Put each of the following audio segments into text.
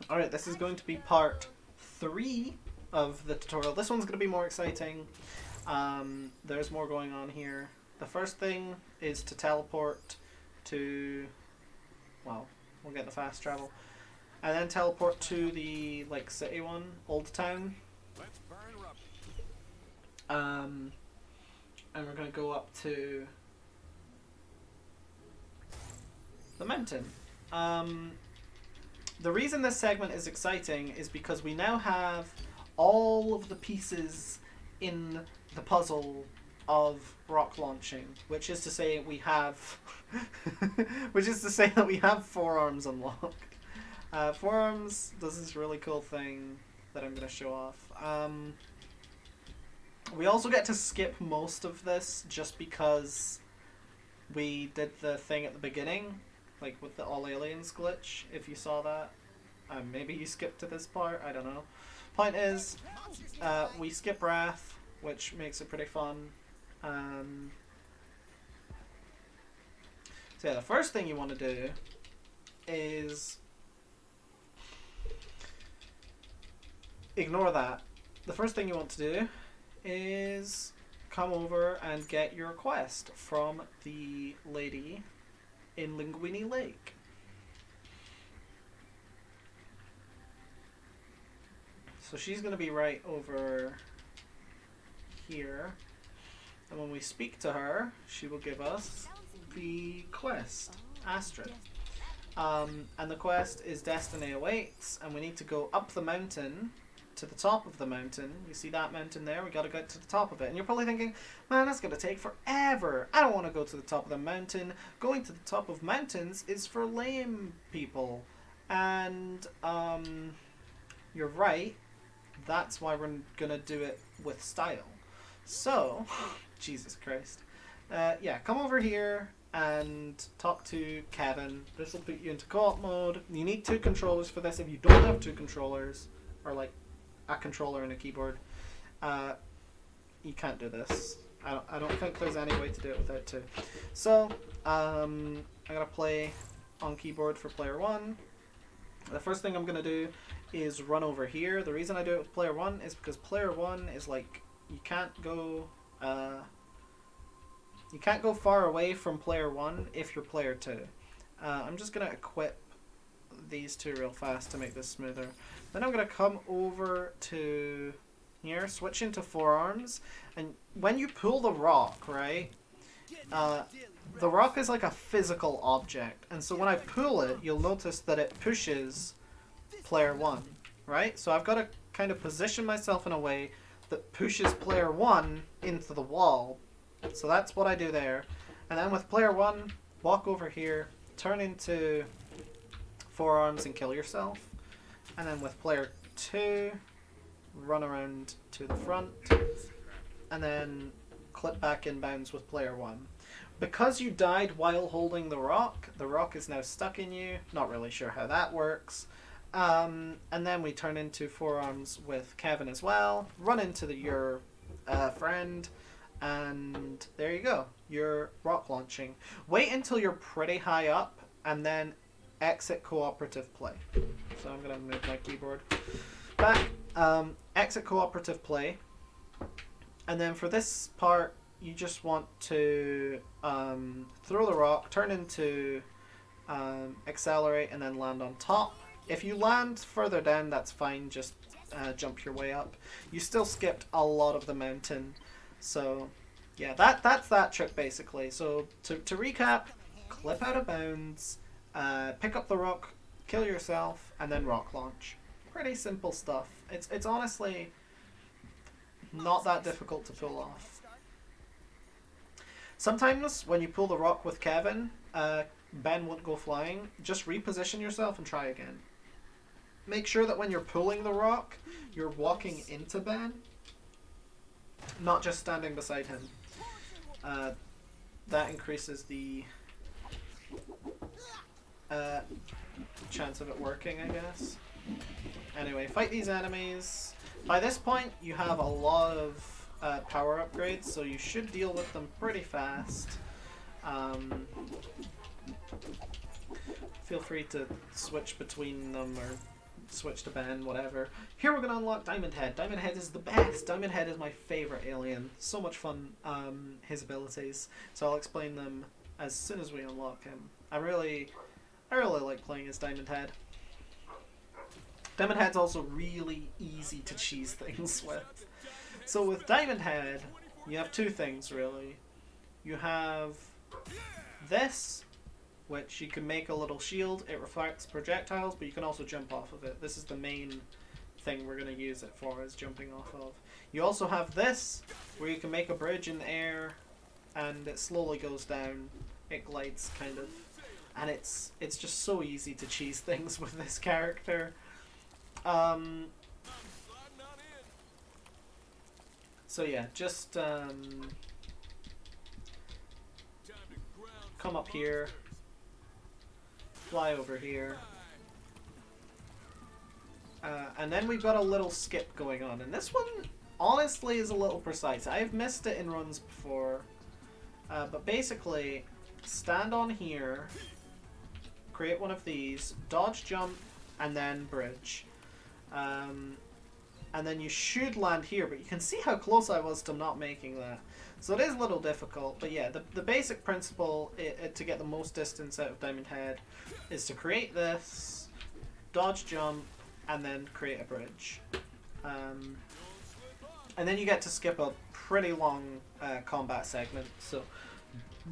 Alright, this is going to be part 3 of the tutorial. This one's going to be more exciting. There's more going on here. The first thing is to teleport to... well, we'll get the fast travel. And then teleport to the, like, city one, Old Town. And we're going to go up to the mountain. The reason this segment is exciting is because we now have all of the pieces in the puzzle of rock launching, which is to say we have which is to say that we have forearms unlocked. Forearms does this really cool thing that I'm going to show off. We also get to skip most of this just because we did the thing at the beginning, like with the all aliens glitch, if you saw that. Maybe you skipped to this part, I don't know. Point is, we skip Wrath, which makes it pretty fun. So yeah, the first thing you want to do is ignore that. The first thing you want to do is come over and get your quest from the lady in Linguini Lake. So she's going to be right over here. And when we speak to her, she will give us the quest, Astrid. And the quest is Destiny Awaits, and we need to go up the mountain to the top of the mountain. You see that mountain there? We got to get to the top of it. And you're probably thinking, man, that's going to take forever. I don't want to go to the top of the mountain. Going to the top of mountains is for lame people. And you're right. That's why we're going to do it with style. So, Jesus Christ. Yeah, come over here and talk to Kevin. This will put you into co-op mode. You need 2 controllers for this. If you don't have 2 controllers, or like a controller and a keyboard, you can't do this. I don't think there's any way to do it without 2. So, I'm going to play on keyboard for player 1. The first thing I'm going to do is run over here. The reason I do it with player 1 is because player 1 is like, you can't go far away from player 1 if you're player 2. I'm just going to equip these 2 real fast to make this smoother. Then I'm going to come over to here, switch into forearms, and when you pull the rock, right, the rock is like a physical object, and so when I pull it, you'll notice that it pushes player 1, right? So I've got to kind of position myself in a way that pushes player 1 into the wall. So that's what I do there. And then with player 1, walk over here, turn into forearms and kill yourself. And then with player 2, run around to the front, and then clip back inbounds with player 1. Because you died while holding the rock is now stuck in you. Not really sure how that works. And then we turn into forearms with Kevin as well. Run into your friend, and there you go. You're rock launching. Wait until you're pretty high up, and then exit cooperative play. So I'm going to move my keyboard back. Exit cooperative play. And then for this part, you just want to throw the rock, turn into accelerate, and then land on top. If you land further down, that's fine. Just jump your way up. You still skipped a lot of the mountain. So yeah, that's that trick basically. So to recap, clip out of bounds, pick up the rock, kill yourself, and then rock launch. Pretty simple stuff. It's honestly not that difficult to pull off. Sometimes when you pull the rock with Kevin, Ben won't go flying. Just reposition yourself and try again. Make sure that when you're pulling the rock, you're walking into Ben, not just standing beside him. That increases the chance of it working, I guess. Anyway, fight these enemies. By this point, you have a lot of power upgrades, so you should deal with them pretty fast. Feel free to switch between them or switch to Ben, whatever. Here we're going to unlock Diamond Head. Diamond Head is the best. Diamond Head is my favourite alien. So much fun, his abilities. So I'll explain them as soon as we unlock him. I really like playing as Diamond Head. Diamond Head's also really easy to cheese things with. So with Diamond Head, you have two things really. You have this, which you can make a little shield. It reflects projectiles, but you can also jump off of it. This is the main thing we're going to use it for, is jumping off of. You also have this, where you can make a bridge in the air, and it slowly goes down. It glides, kind of. And it's just so easy to cheese things with this character. So yeah, just come up here, fly over here, and then we've got a little skip going on, and this one honestly is a little precise. I've missed it in runs before, but basically stand on here, create one of these, dodge, jump, and then bridge. And then you should land here, but you can see how close I was to not making that. So it is a little difficult, but yeah, the basic principle to get the most distance out of Diamond Head is to create this, dodge, jump, and then create a bridge. And then you get to skip a pretty long combat segment, so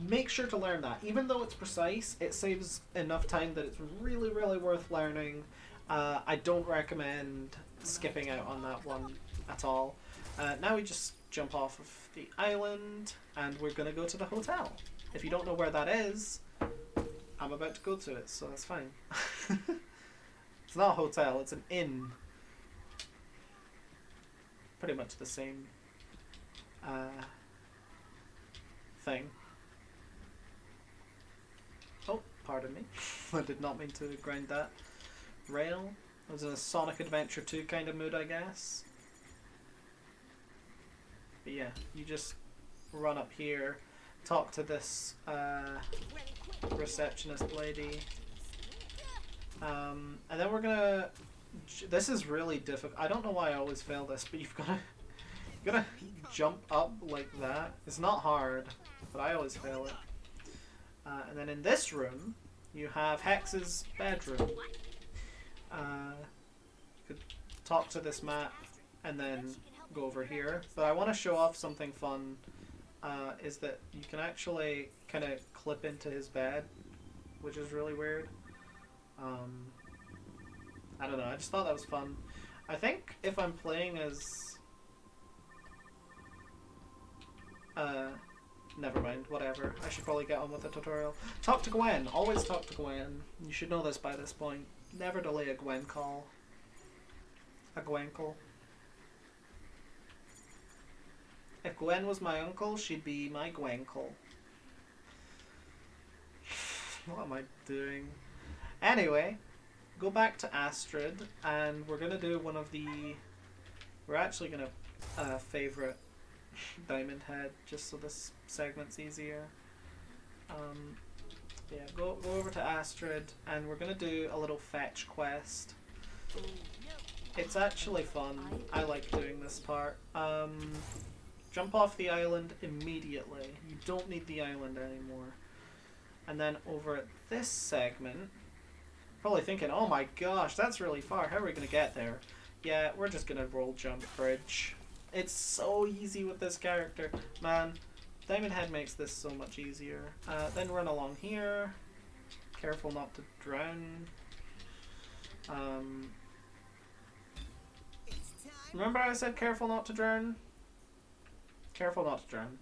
make sure to learn that. Even though it's precise, it saves enough time that it's really, really worth learning. I don't recommend skipping out on that one at all. Now we just jump off of the island and we're going to go to the hotel. If you don't know where that is, I'm about to go to it, so that's fine. It's not a hotel, it's an inn. Pretty much the same thing. Oh, pardon me. I did not mean to grind that rail. I was in a Sonic Adventure 2 kind of mood, I guess. But yeah, you just run up here, talk to this receptionist lady. And then we're gonna... This is really difficult. I don't know why I always fail this, but you gotta jump up like that. It's not hard, but I always fail it. And then in this room, you have Hex's bedroom. You could talk to this map and then go over here. But I want to show off something fun, is that you can actually kind of clip into his bed, which is really weird. I don't know, I just thought that was fun. I think if I'm playing as... never mind, whatever. I should probably get on with the tutorial. Talk to Gwen. Always talk to Gwen. You should know this by this point. Never delay a Gwen call. A Gwen call. If Gwen was my uncle, she'd be my Gwencle. What am I doing? Anyway, go back to Astrid, and we're going to do one of the... We're actually going to favorite Diamond Head, just so this segment's easier. Yeah, go over to Astrid, and we're going to do a little fetch quest. It's actually fun. I like doing this part. Jump off the island immediately. You don't need the island anymore. And then over at this segment, probably thinking, oh my gosh, that's really far. How are we going to get there? Yeah, we're just going to roll jump bridge. It's so easy with this character. Man, Diamond Head makes this so much easier. Then run along here. Careful not to drown. Remember I said careful not to drown? Careful not to drown.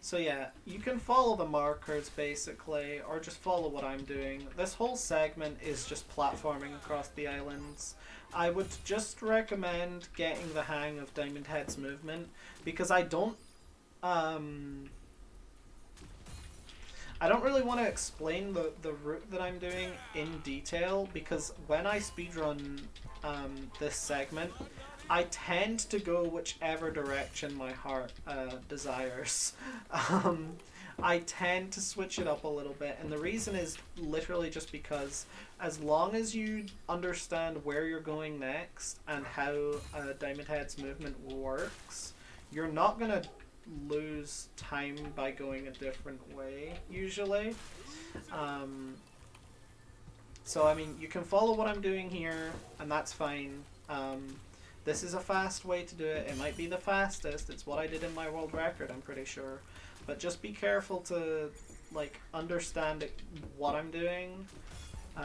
So yeah, you can follow the markers basically, or just follow what I'm doing. This whole segment is just platforming across the islands. I would just recommend getting the hang of Diamond Head's movement, because I don't really want to explain the route that I'm doing in detail, because when I speedrun this segment, I tend to go whichever direction my heart desires. I tend to switch it up a little bit, and the reason is literally just because as long as you understand where you're going next and how Diamond Head's movement works, you're not going to lose time by going a different way, usually. So, I mean, you can follow what I'm doing here, and that's fine. This is a fast way to do it. It might be the fastest. It's what I did in my world record, I'm pretty sure. But just be careful to, like, understand what I'm doing,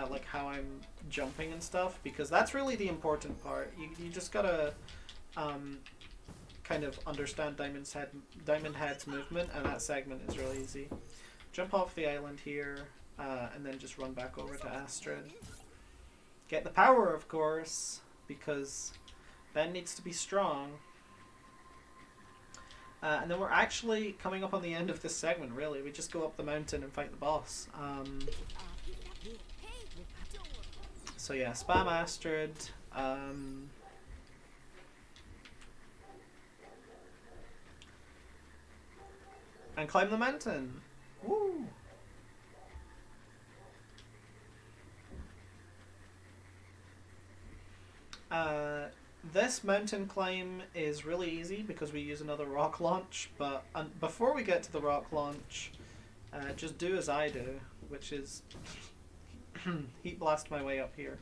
like how I'm jumping and stuff, because that's really the important part. You just gotta kind of understand Diamond Head's movement, and that segment is really easy. Jump off the island here, and then just run back over to Astrid. Get the power, of course, because Ben needs to be strong. And then we're actually coming up on the end of this segment, really. We just go up the mountain and fight the boss. So yeah, spam Astrid. And climb the mountain. Woo! This mountain climb is really easy because we use another rock launch, but before we get to the rock launch, just do as I do, which is heat blast my way up here.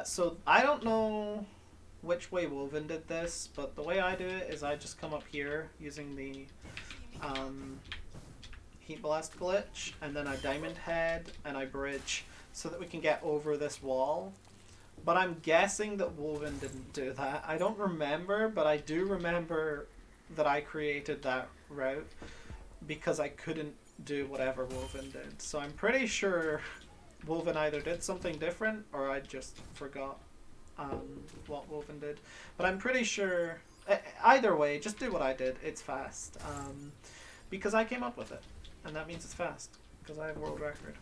So I don't know which way Woven did this, but the way I do it is I just come up here using the heat blast glitch, and then I diamond head and I bridge so that we can get over this wall. But I'm guessing that Woven didn't do that. I don't remember, but I do remember that I created that route because I couldn't do whatever Woven did. So I'm pretty sure Woven either did something different or I just forgot what Woven did. But I'm pretty sure, either way, just do what I did. It's fast. Because I came up with it. And that means it's fast, because I have a world record.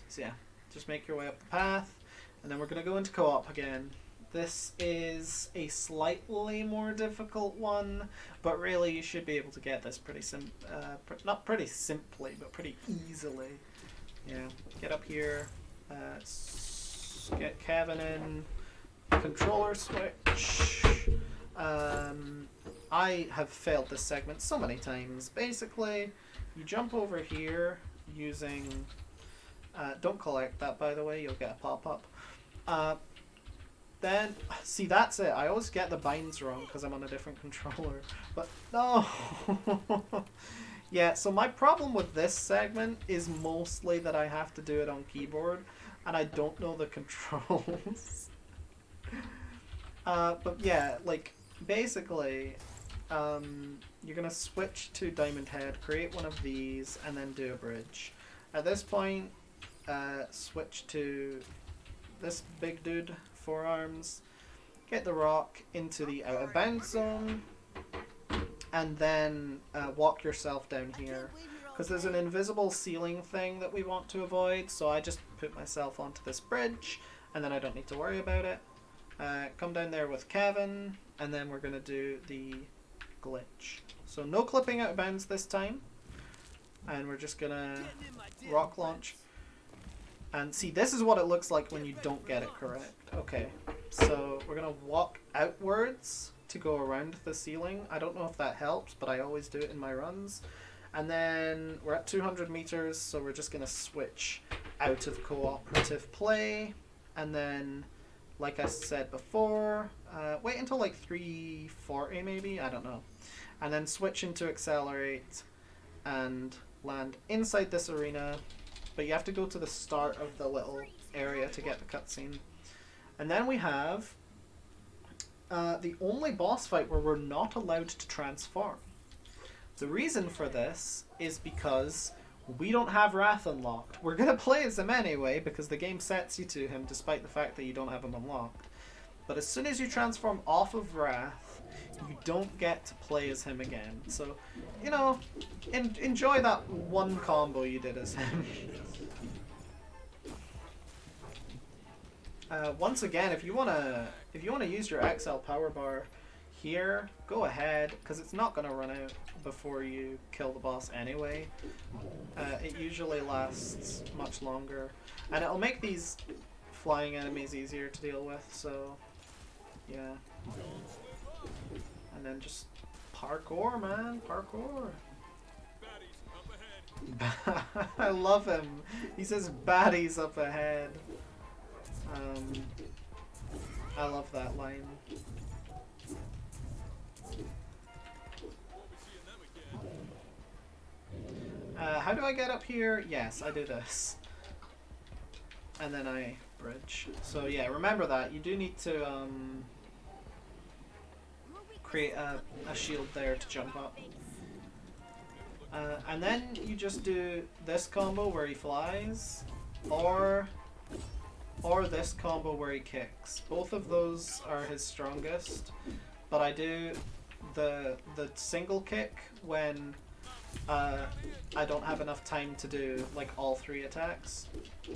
So yeah, just make your way up the path, and then we're going to go into co-op again. This is a slightly more difficult one, but really you should be able to get this pretty not pretty simply, but pretty easily. Yeah, get up here, get Kevin in, controller switch. I have failed this segment so many times. Basically, you jump over here using... don't collect that, by the way. You'll get a pop-up. Then, see, that's it. I always get the binds wrong because I'm on a different controller. But, no! Yeah, so my problem with this segment is mostly that I have to do it on keyboard, and I don't know the controls. But yeah, like... Basically, you're going to switch to Diamond Head, create one of these, and then do a bridge. At this point, switch to this big dude, 4 arms, get the rock into the out of bounds zone, and then walk yourself down here. Because there's an invisible ceiling thing that we want to avoid, so I just put myself onto this bridge, and then I don't need to worry about it. Come down there with Kevin, and then we're going to do the glitch. So no clipping out of bounds this time. And we're just going to rock launch. And see, this is what it looks like when you don't get it correct. Okay, so we're going to walk outwards to go around the ceiling. I don't know if that helps, but I always do it in my runs. And then we're at 200 meters, so we're just going to switch out of cooperative play. And then... like I said before, wait until like 340 maybe, I don't know. And then switch into accelerate and land inside this arena. But you have to go to the start of the little area to get the cutscene. And then we have the only boss fight where we're not allowed to transform. The reason for this is because we don't have Wrath unlocked. We're going to play as him anyway because the game sets you to him despite the fact that you don't have him unlocked. But as soon as you transform off of Wrath, you don't get to play as him again. So, you know, enjoy that one combo you did as him. Once again, if you wanna use your XL power bar, here, go ahead, because it's not going to run out before you kill the boss anyway. It usually lasts much longer, and it'll make these flying enemies easier to deal with, so yeah. And then just parkour, man, parkour. I love him. He says baddies up ahead. I love that line. How do I get up here? Yes, I do this. And then I bridge. So yeah, remember that. You do need to create a shield there to jump up. And then you just do this combo where he flies, or this combo where he kicks. Both of those are his strongest, but I do the single kick when I don't have enough time to do like all 3 attacks.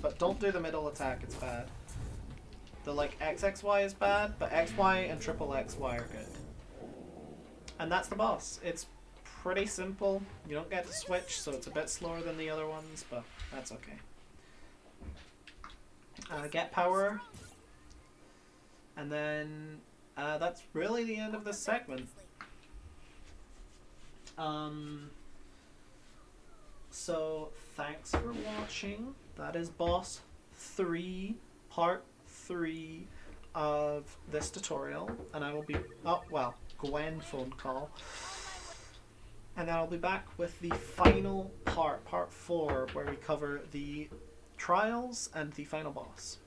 But don't do the middle attack, it's bad. The like XXY is bad, but XY and triple XY are good. And that's the boss. It's pretty simple. You don't get to switch, so it's a bit slower than the other ones, but that's okay. Get power. And then that's really the end of this segment. So thanks for watching. That is boss 3, part 3 of this tutorial, and I will be Gwen phone call, and then I'll be back with the final part 4, where we cover the trials and the final boss.